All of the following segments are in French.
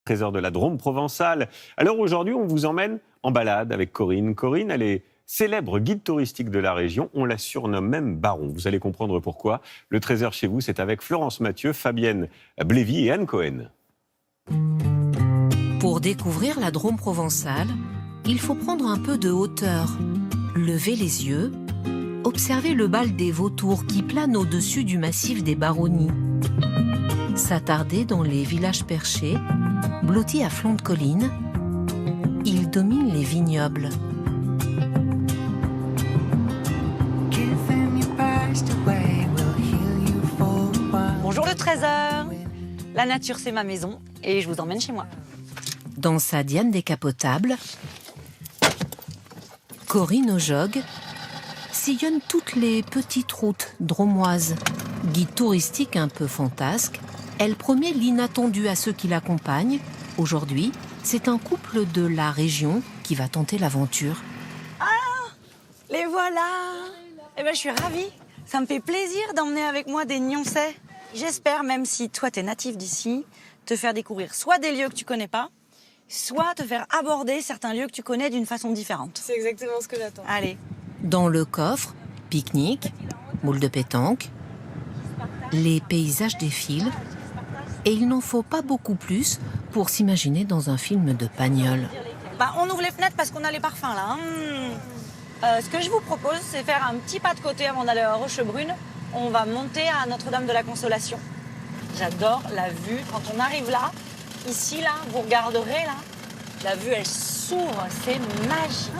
Trésor de la Drôme provençale. Alors aujourd'hui, on vous emmène en balade avec Corinne. Corinne, elle est célèbre guide touristique de la région. On la surnomme même Baron. Vous allez comprendre pourquoi. Le Trésor chez vous, c'est avec Florence Mathieu, Fabienne Blévy et Anne Cohen. Pour découvrir la Drôme provençale, il faut prendre un peu de hauteur, lever les yeux, observer le bal des vautours qui plane au-dessus du massif des Baronnies, s'attarder dans les villages perchés, blottis à flanc de collines. Ils dominent les vignobles. Bonjour le Trésor. La nature, c'est ma maison et je vous emmène chez moi. Dans sa diane décapotable, Corinne au jog sillonne toutes les petites routes dromoises. Guide touristique un peu fantasque, elle promet l'inattendu à ceux qui l'accompagnent. Aujourd'hui, c'est un couple de la région qui va tenter l'aventure. Ah, les voilà. Eh ben, je suis ravie. Ça me fait plaisir d'emmener avec moi des Nyonçais. J'espère, même si toi, t'es natif d'ici, te faire découvrir soit des lieux que tu connais pas, soit te faire aborder certains lieux que tu connais d'une façon différente. C'est exactement ce que j'attends. Allez. Dans le coffre, pique-nique, boule de pétanque, les paysages défilent et il n'en faut pas beaucoup plus pour s'imaginer dans un film de Pagnol. Bah, on ouvre les fenêtres parce qu'on a les parfums là. Ce que je vous propose, c'est faire un petit pas de côté avant d'aller à Rochebrune. On va monter à Notre-Dame de la Consolation. J'adore la vue. Quand on arrive là, ici, là, vous regarderez, là, la vue, elle s'ouvre. C'est magique.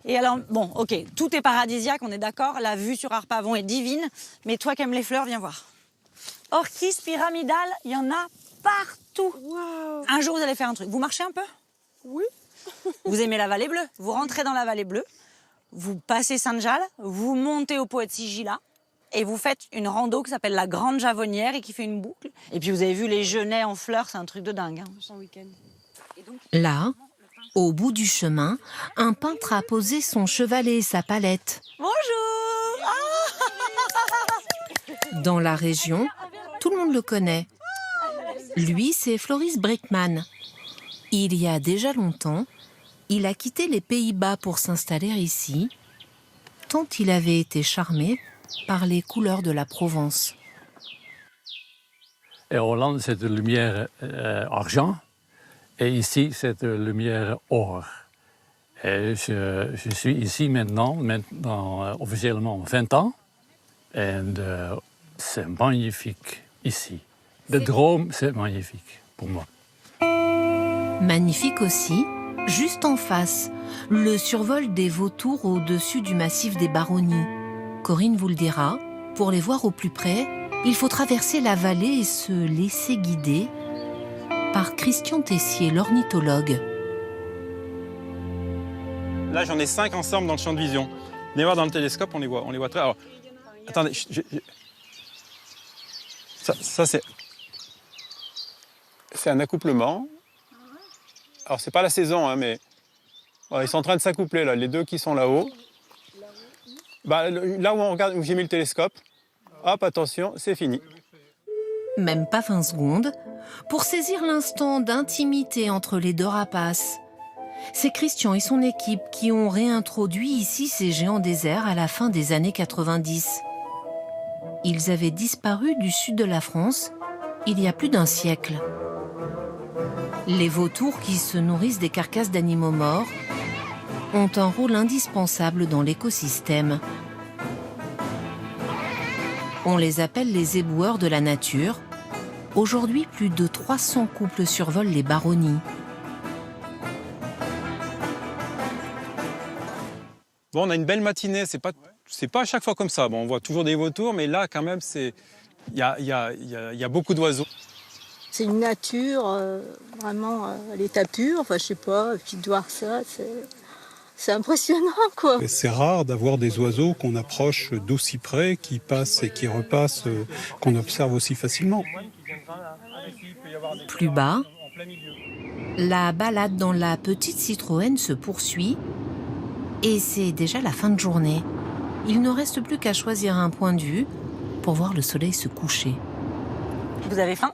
Et alors, bon, ok, tout est paradisiaque, on est d'accord. La vue sur Harpavon est divine. Mais toi qui aimes les fleurs, viens voir. Orchis pyramidales, il y en a partout. Wow. Un jour, vous allez faire un truc. Vous marchez un peu? Oui. Vous aimez la vallée bleue? Vous rentrez dans la vallée bleue, vous passez Sainte-Jalle, vous montez au Poët Sigilla et vous faites une rando qui s'appelle la Grande Javonnière et qui fait une boucle. Et puis vous avez vu les genêts en fleurs, c'est un truc de dingue. Hein. Là, au bout du chemin, un peintre a posé son chevalet et sa palette. Bonjour. Dans la région, tout le monde le connaît. Lui, c'est Floris Brickman. Il y a déjà longtemps, il a quitté les Pays-Bas pour s'installer ici, tant il avait été charmé par les couleurs de la Provence. Et en Hollande, c'est de lumière argent, et ici, c'est de lumière or. Et je suis ici maintenant officiellement 20 ans, et c'est magnifique ici. De Drôme, c'est magnifique pour moi. Magnifique aussi, juste en face, le survol des vautours au-dessus du massif des Baronnies. Corinne vous le dira, pour les voir au plus près, il faut traverser la vallée et se laisser guider par Christian Tessier, l'ornithologue. Là, j'en ai 5 ensemble dans le champ de vision. Venez voir dans le télescope, on les voit très... Alors, attendez, ça c'est un accouplement. Alors, c'est pas la saison, hein, mais ils sont en train de s'accoupler, là, les deux qui sont là-haut. Bah, là où on regarde, où j'ai mis le télescope, hop, attention, c'est fini. Même pas 20 secondes pour saisir l'instant d'intimité entre les deux rapaces. C'est Christian et son équipe qui ont réintroduit ici ces géants déserts à la fin des années 90. Ils avaient disparu du sud de la France il y a plus d'un siècle. Les vautours qui se nourrissent des carcasses d'animaux morts ont un rôle indispensable dans l'écosystème. On les appelle les éboueurs de la nature. Aujourd'hui, plus de 300 couples survolent les Baronnies. Bon, on a une belle matinée, c'est pas à chaque fois comme ça. Bon, on voit toujours des vautours, mais là, quand même, il y a beaucoup d'oiseaux. C'est une nature vraiment à l'état pur. Enfin, je sais pas, et puis de voir ça, c'est impressionnant, quoi. C'est rare d'avoir des oiseaux qu'on approche d'aussi près, qui passent et qui repassent, qu'on observe aussi facilement. Plus bas, la balade dans la petite Citroën se poursuit et c'est déjà la fin de journée. Il ne reste plus qu'à choisir un point de vue pour voir le soleil se coucher. Vous avez faim?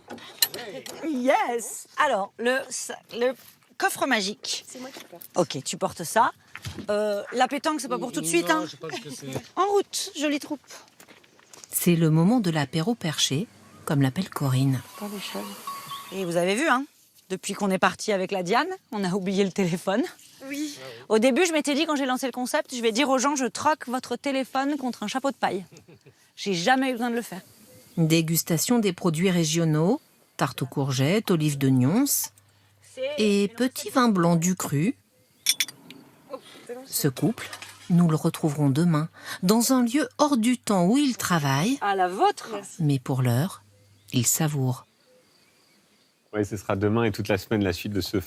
Yes. Alors, le coffre magique. C'est moi qui porte. Ok, tu portes ça. La pétanque, c'est pas pour tout de suite. Hein. En route, jolie troupe. C'est le moment de l'apéro perché, comme l'appelle Corinne. Et vous avez vu, hein, depuis qu'on est parti avec la Diane, on a oublié le téléphone. Oui. Au début, je m'étais dit, quand j'ai lancé le concept, je vais dire aux gens, je troque votre téléphone contre un chapeau de paille. J'ai jamais eu besoin de le faire. Dégustation des produits régionaux, tarte aux courgettes, olives de Nyons et petit vin blanc du cru. Ce couple, nous le retrouverons demain dans un lieu hors du temps où ils travaillent, À la vôtre. mais pour l'heure, ils savourent. Oui, ce sera demain et toute la semaine la suite de ce